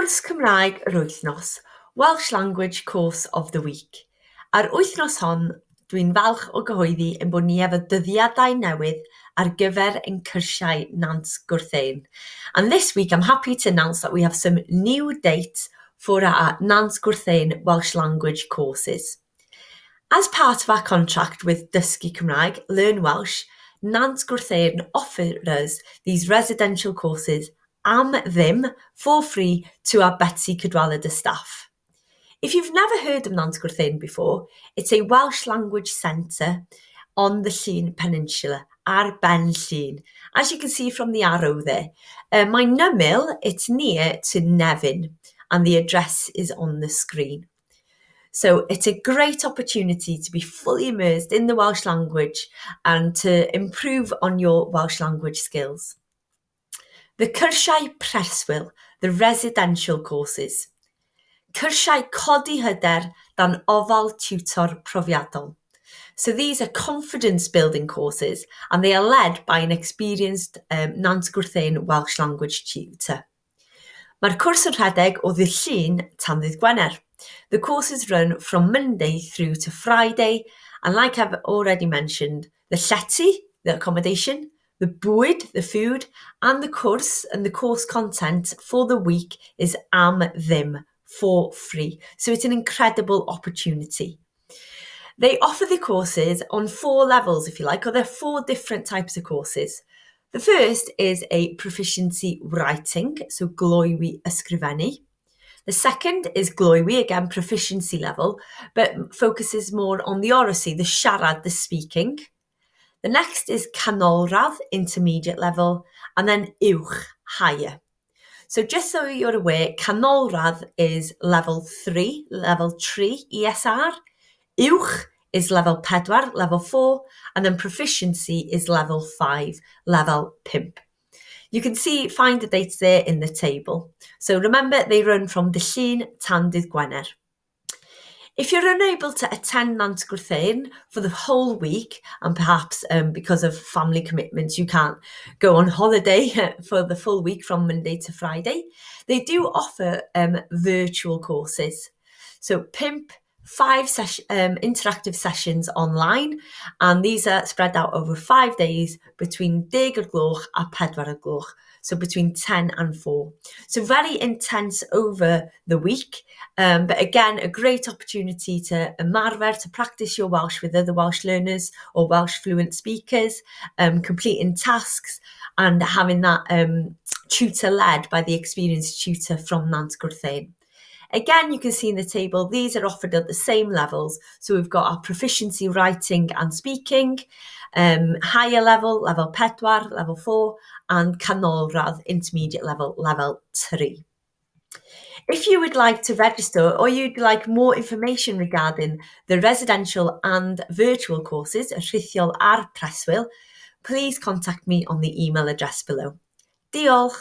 Cwrs Cymraeg yr wythnos, Welsh Language Course of the Week. Ar wythnos hon, dwi'n falch o gyhoeddi yn bod ni efo dyddiadau newydd ar gyfer ein cyrsiau Nant Gwrthein. And this week I'm happy to announce that we have some new dates for our Nant Gwrthein Welsh Language courses. As part of our contract with Dysgu Cymraeg, Learn Welsh, Nant Gwrthein offers these residential courses am DDIM for free to our Betsy Cadwaladr staff. If you've never heard of Nant Gwrthein before, it's a Welsh language centre on the Llun Peninsula, ar-ben Llun. As you can see from the arrow there, my nymil, it's near to Nevin, and the address is on the screen. So it's a great opportunity to be fully immersed in the Welsh language and to improve on your Welsh language skills. The Cyrsiau Preswyl, the residential courses. Cyrsiau codi hyder dan ofal tutor profiadol. So these are confidence building courses and they are led by an experienced Nant Gwrthein Welsh language tutor. Mae'r cwrs yn rhedeg o ddydd Llun tan ddydd Gwener. The courses run from Monday through to Friday, and like I've already mentioned, the Llety, the accommodation, the bwyd, the food, and the Cwrs and the course content for the week is am DDIM for free. So it's an incredible opportunity. They offer the courses on 4 levels, if you like, or there are 4 different types of courses. The first is a proficiency writing, so gloywi ysgrifennu. The second is gloywi, again, proficiency level, but focuses more on the oracy, the siarad, the speaking. The next is canolradd, intermediate level, and then uwch, higher. So just so you're aware, canolradd is level 3 ESR. Uwch is level 4, level 4, and then proficiency is level 5, level 5. You can find the dates there in the table. So remember, they run from the Llun tan dydd Gwener. If you're unable to attend Nant Gwrthein for the whole week, and perhaps because of family commitments, you can't go on holiday for the full week from Monday to Friday, they do offer virtual courses. So 5 interactive sessions online, and these are spread out over 5 days between 10 o'r gloch a 4 o'r gloch, so between 10 and 4. So very intense over the week, but again, a great opportunity to ymarfer, to practice your Welsh with other Welsh learners or Welsh fluent speakers, completing tasks and having that tutor led by the experienced tutor from Nant Gwrthein. Again, you can see in the table, these are offered at the same levels. So we've got our proficiency writing and speaking, higher level, level 4, level 4, and canolradd, intermediate level, level 3. If you would like to register or you'd like more information regarding the residential and virtual courses, Rhithiol ar Preswyl, please contact me on the email address below. Diolch!